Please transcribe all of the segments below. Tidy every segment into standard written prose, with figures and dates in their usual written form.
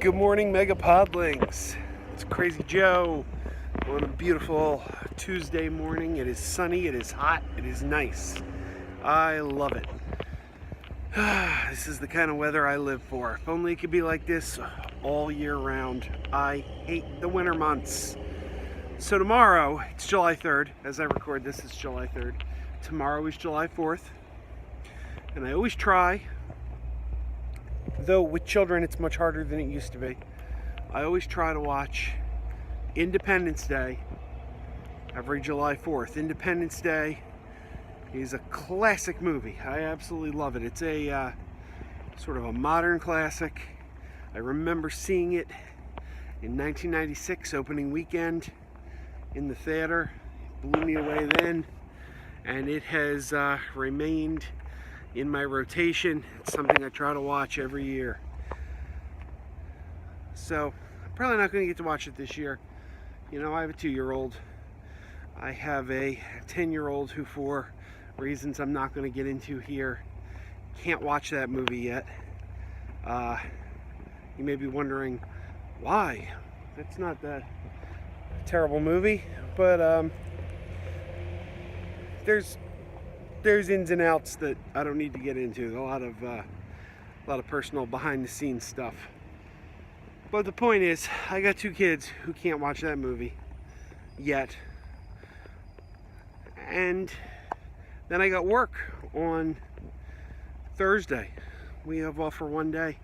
Good morning, MegaPodlings. It's Crazy Joe on a beautiful Tuesday morning. It is sunny, it is hot, it is nice. I love it. This is the kind of weather I live for. If only it could be like this all year round. I hate the winter months. So tomorrow, it's July 3rd. As I record this, it's July 3rd. Tomorrow is July 4th. And I always try, though with children it's much harder than it used to be, I always try to watch Independence Day every July 4th. Independence Day is a classic movie. I absolutely love it. It's a sort of a modern classic. I remember seeing it in 1996 opening weekend in the theater. It blew me away then, and it has remained in my rotation. It's something I try to watch every year. So I'm probably not going to get to watch it this year. You know, I have a 2-year-old. I have a 10-year-old who, for reasons I'm not going to get into here, can't watch that movie yet. You may be wondering why. That's not that terrible movie, but there's ins and outs that I don't need to get into. A lot of personal behind-the-scenes stuff. But the point is, I got 2 kids who can't watch that movie yet, and then I got work on Thursday. We have off for one day,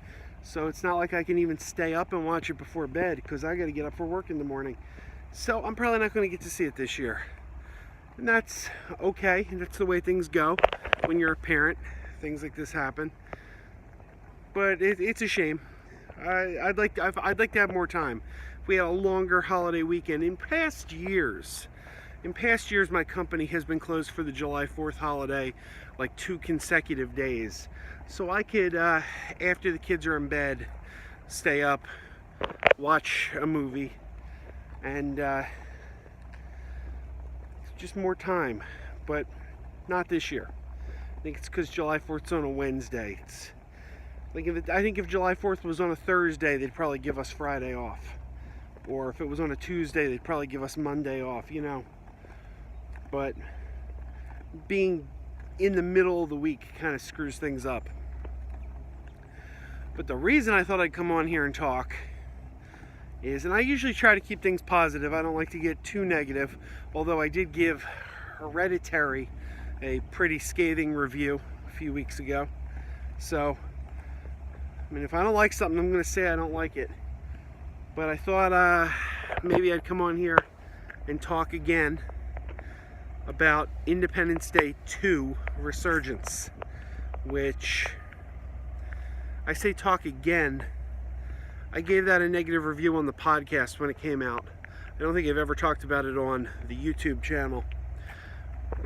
so it's not like I can even stay up and watch it before bed because I got to get up for work in the morning. So I'm probably not going to get to see it this year. And that's okay. That's the way things go when you're a parent. Things like this happen. But it's a shame. I'd like to have more time. If we had a longer holiday weekend. In past years, my company has been closed for the July 4th holiday like 2 consecutive days. So I could, after the kids are in bed, stay up, watch a movie, and just more time. But not this year. I think it's because July 4th is on a Wednesday. I think if July 4th was on a Thursday, they'd probably give us Friday off. Or if it was on a Tuesday, they'd probably give us Monday off, you know. But being in the middle of the week kind of screws things up. But the reason I thought I'd come on here and talk is, and I usually try to keep things positive. I don't like to get too negative, although I did give Hereditary a pretty scathing review a few weeks ago. So, I mean, if I don't like something, I'm going to say I don't like it. But I thought maybe I'd come on here and talk again about Independence Day 2 Resurgence, which I say talk again. I gave that a negative review on the podcast when it came out. I don't think I've ever talked about it on the YouTube channel.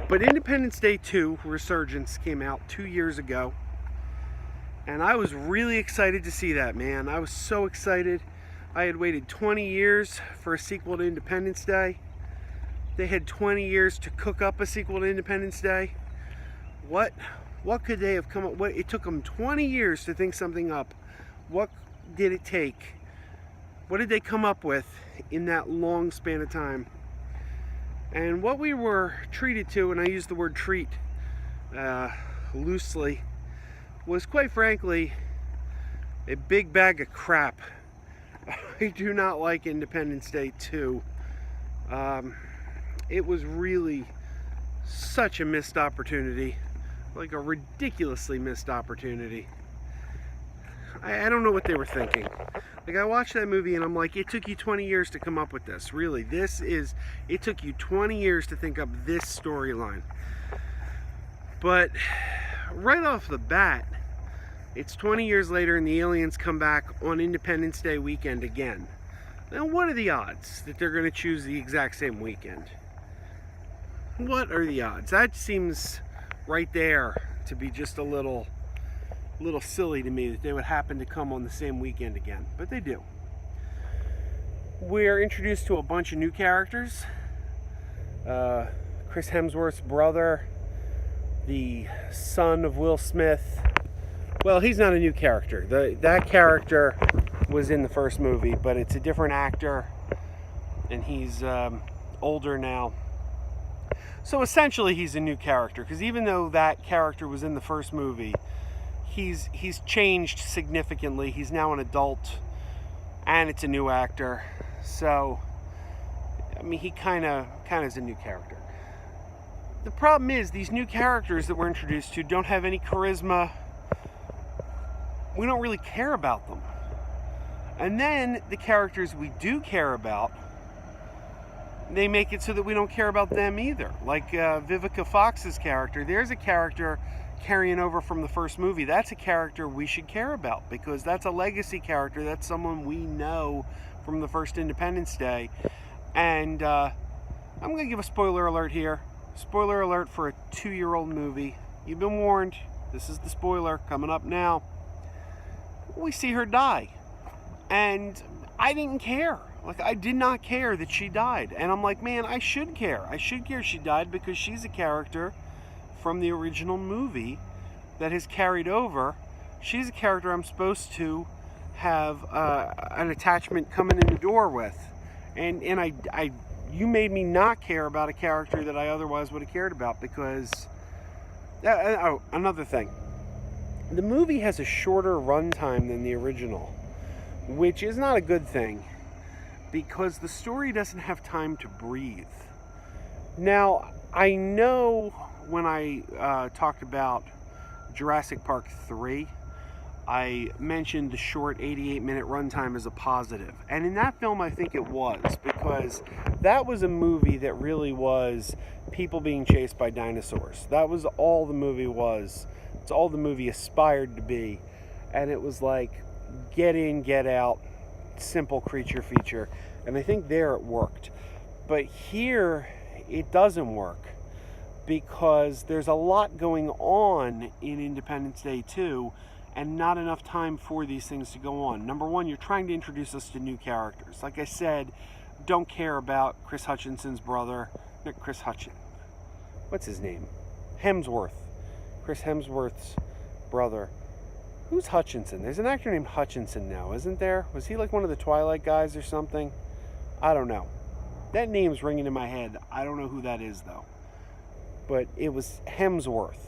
But Independence Day 2 Resurgence came out 2 years ago. And I was really excited to see that, man. I was so excited. I had waited 20 years for a sequel to Independence Day. They had 20 years to cook up a sequel to Independence Day. What could they have come up with? It took them 20 years to think something up. What did it take? What did they come up with in that long span of time? And what we were treated to, and I use the word treat loosely, was quite frankly a big bag of crap. I do not like Independence Day 2. It was really such a missed opportunity, like a ridiculously missed opportunity. I don't know what they were thinking. Like, I watched that movie and I'm like, it took you 20 years to come up with this. Really, it took you 20 years to think up this storyline. But right off the bat, it's 20 years later and the aliens come back on Independence Day weekend again. Now, what are the odds that they're going to choose the exact same weekend? What are the odds? That seems right there to be just a little silly to me that they would happen to come on the same weekend again. But they do. We're introduced to a bunch of new characters. Chris Hemsworth's brother, the son of Will Smith. Well, he's not a new character. That character was in the first movie, but it's a different actor, and he's older now. So essentially he's a new character, because even though that character was in the first movie, he's changed significantly. He's now an adult, and it's a new actor. So, I mean, he kind of is a new character. The problem is, these new characters that we're introduced to don't have any charisma. We don't really care about them. And then the characters we do care about, they make it so that we don't care about them either. Like Vivica Fox's character, there's a character carrying over from the first movie. That's a character we should care about, because that's a legacy character. That's someone we know from the first Independence Day. And I'm going to give a spoiler alert here. Spoiler alert for a 2-year-old movie. You've been warned. This is the spoiler coming up now. We see her die. And I didn't care. Like, I did not care that she died. And I'm like, man, I should care. I should care she died, because she's a character from the original movie that has carried over. She's a character I'm supposed to have an attachment coming in the door with. And you made me not care about a character that I otherwise would have cared about, because... Oh, another thing. The movie has a shorter runtime than the original, which is not a good thing, because the story doesn't have time to breathe. Now, I know when I talked about Jurassic Park 3, I mentioned the short 88-minute runtime as a positive. And in that film, I think it was, because that was a movie that really was people being chased by dinosaurs. That was all the movie was. It's all the movie aspired to be. And it was like, get in, get out, simple creature feature. And I think there it worked. But here, it doesn't work, because there's a lot going on in Independence Day 2, and not enough time for these things to go on. Number one, you're trying to introduce us to new characters. Like I said, don't care about Chris Hutchinson's brother. Not Chris Hutchins. What's his name? Hemsworth. Chris Hemsworth's brother. Who's Hutchinson? There's an actor named Hutchinson now, isn't there? Was he like one of the Twilight guys or something? I don't know. That name's ringing in my head. I don't know who that is, though. But it was Hemsworth.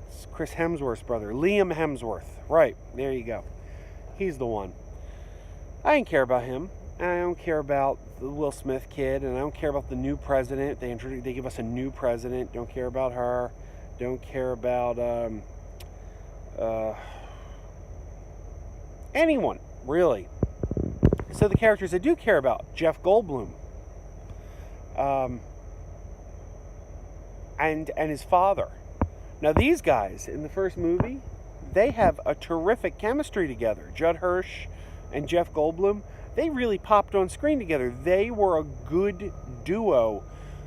It's Chris Hemsworth's brother. Liam Hemsworth. Right, there you go. He's the one. I didn't care about him. And I don't care about the Will Smith kid. And I don't care about the new president. They give us a new president. Don't care about her. Don't care about anyone, really. So the characters I do care about, Jeff Goldblum, and his father. Now these guys in the first movie, they have a terrific chemistry together. Judd Hirsch and Jeff Goldblum, they really popped on screen together. They were a good duo.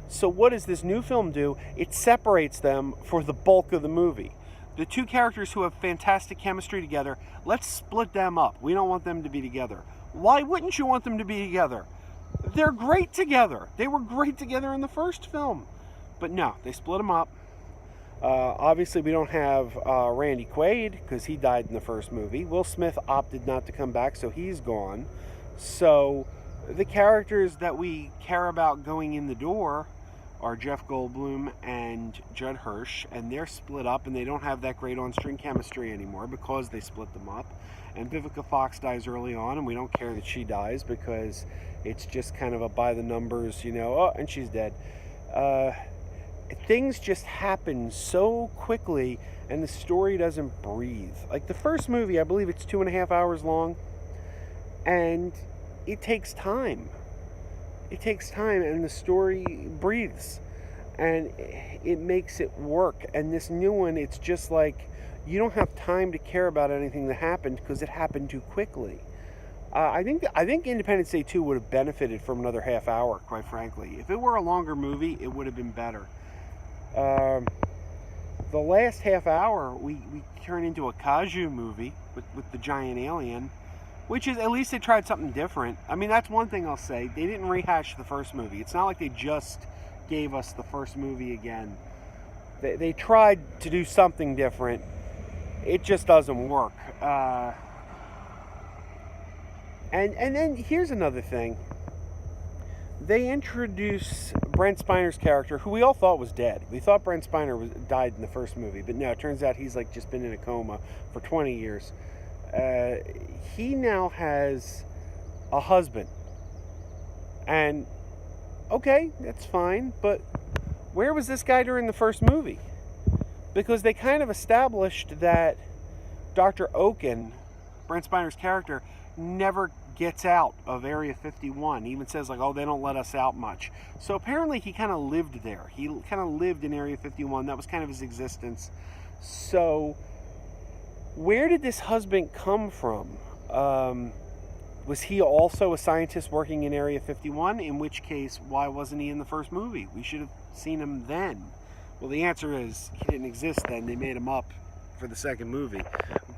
So what does this new film do? It separates them for the bulk of the movie. The two characters who have fantastic chemistry together, let's split them up. We don't want them to be together. Why wouldn't you want them to be together? They're great together. They were great together in the first film. But no, they split them up. Obviously, we don't have Randy Quaid, because he died in the first movie. Will Smith opted not to come back, so he's gone. So the characters that we care about going in the door are Jeff Goldblum and Judd Hirsch, and they're split up, and they don't have that great on-screen chemistry anymore because they split them up. And Vivica Fox dies early on, and we don't care that she dies, because it's just kind of a by the numbers, oh, and she's dead. Things just happen so quickly, and the story doesn't breathe. Like the first movie, I believe it's 2.5 hours long, and it takes time. It takes time, and the story breathes, and it makes it work. And this new one, it's just like you don't have time to care about anything that happened, because it happened too quickly. I think Independence Day 2 would have benefited from another half hour, quite frankly. If it were a longer movie, it would have been better. The last half hour, we turn into a kaiju movie with the giant alien, which is, at least they tried something different. I mean, that's one thing I'll say. They didn't rehash the first movie. It's not like they just gave us the first movie again. They tried to do something different. It just doesn't work. And then here's another thing. They introduce Brent Spiner's character, who we all thought was dead. We thought Brent Spiner died in the first movie, but no, it turns out he's like just been in a coma for 20 years. He now has a husband. And, okay, that's fine, but where was this guy during the first movie? Because they kind of established that Dr. Oaken, Brent Spiner's character, never gets out of Area 51. He even says, like, oh, they don't let us out much. So apparently he kind of lived there. He kind of lived in Area 51. That was kind of his existence. So where did this husband come from? Was he also a scientist working in Area 51? In which case, why wasn't he in the first movie? We should have seen him then. Well, the answer is he didn't exist then. They made him up for the second movie.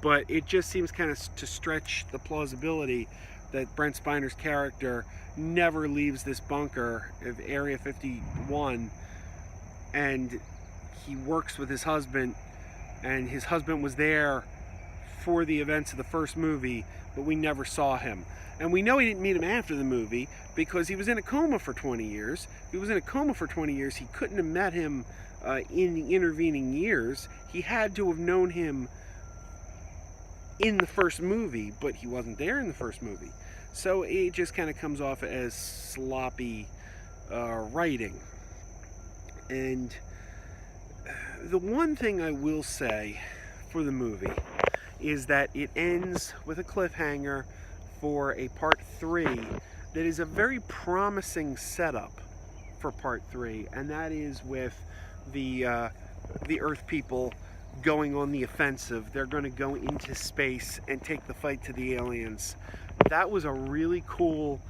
But it just seems kind of to stretch the plausibility that Brent Spiner's character never leaves this bunker of Area 51, and he works with his husband, and his husband was there for the events of the first movie, but we never saw him. And we know he didn't meet him after the movie because he was in a coma for 20 years. If he was in a coma for 20 years, he couldn't have met him in the intervening years. He had to have known him in the first movie, but he wasn't there in the first movie. So it just kind of comes off as sloppy writing. And the one thing I will say for the movie is that it ends with a cliffhanger for a part 3 that is a very promising setup for part 3, and that is with the Earth people going on the offensive. They're going to go into space and take the fight to the aliens. That was a really cool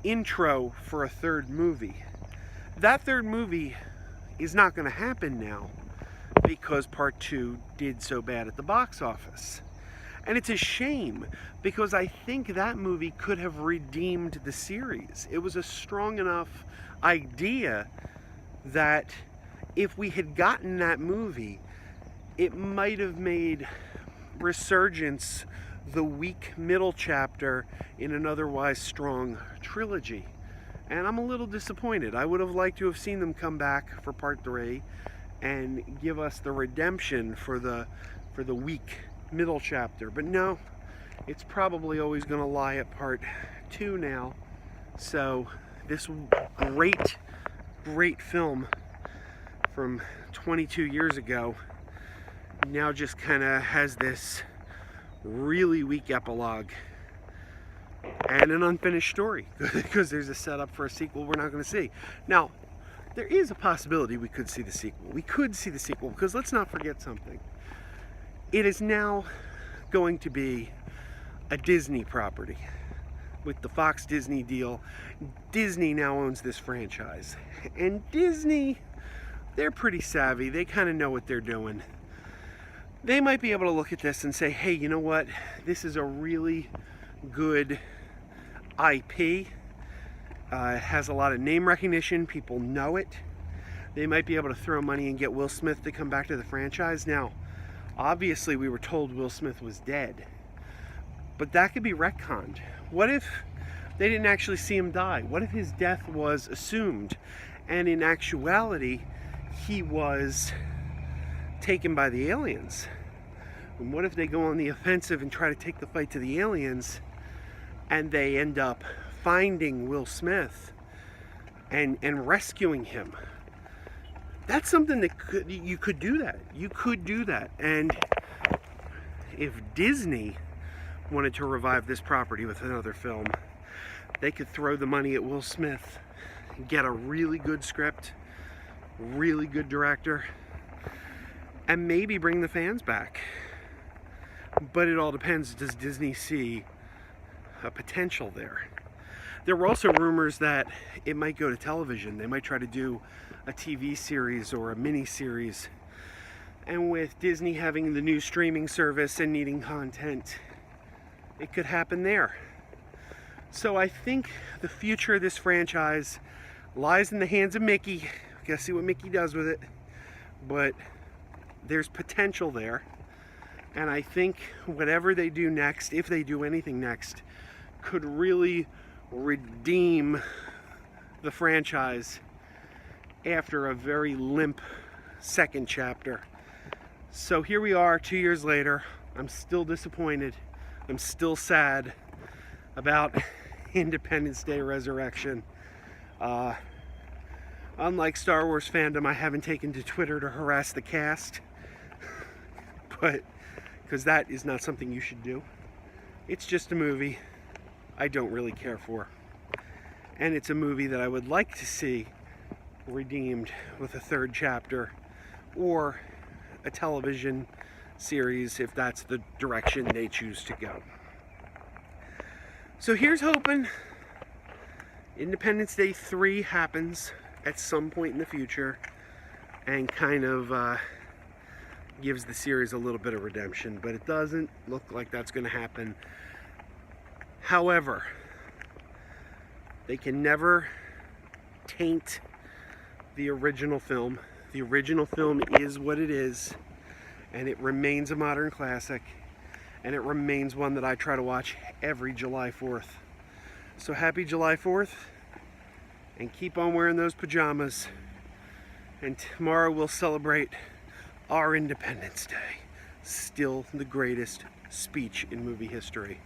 intro for a third movie. That third movie is not going to happen now because part 2 did so bad at the box office. And it's a shame because I think that movie could have redeemed the series. It was a strong enough idea that if we had gotten that movie, it might have made Resurgence the weak middle chapter in an otherwise strong trilogy. And I'm a little disappointed. I would have liked to have seen them come back for part 3 and give us the redemption for the weak middle chapter. But no, it's probably always going to lie at part 2 now. So this great film from 22 years ago now just kind of has this really weak epilogue and an unfinished story because there's a setup for a sequel we're not going to see. Now, there is a possibility we could see the sequel. We could see the sequel because let's not forget something. It is now going to be a Disney property. With the Fox Disney deal, Disney now owns this franchise. And Disney, they're pretty savvy. They kind of know what they're doing. They might be able to look at this and say, hey, you know what? This is a really good IP. It has a lot of name recognition. People know it. They might be able to throw money and get Will Smith to come back to the franchise. Now, obviously, we were told Will Smith was dead. But that could be retconned. What if they didn't actually see him die? What if his death was assumed? And in actuality, he was taken by the aliens. And what if they go on the offensive and try to take the fight to the aliens and they end up finding Will Smith and rescuing him? That's something that you could do that. You could do that. And if Disney wanted to revive this property with another film, they could throw the money at Will Smith, get a really good script, really good director, and maybe bring the fans back. But it all depends, does Disney see a potential there? There were also rumors that it might go to television. They might try to do a TV series or a mini series. And with Disney having the new streaming service and needing content, it could happen there. So I think the future of this franchise lies in the hands of Mickey. We gotta see what Mickey does with it. But there's potential there. And I think whatever they do next, if they do anything next, could really redeem the franchise after a very limp second chapter. So here we are 2 years later. I'm still disappointed. I'm still sad about Independence Day Resurrection. Unlike Star Wars fandom, I haven't taken to Twitter to harass the cast, but because that is not something you should do. It's just a movie I don't really care for, and it's a movie that I would like to see redeemed with a third chapter or a television series if that's the direction they choose to go. So here's hoping Independence Day 3 happens at some point in the future and kind of gives the series a little bit of redemption, but it doesn't look like that's going to happen. However, they can never taint the original film. The original film is what it is, and it remains a modern classic, and it remains one that I try to watch every July 4th. So happy July 4th, and keep on wearing those pajamas, and tomorrow we'll celebrate our Independence Day. Still the greatest speech in movie history.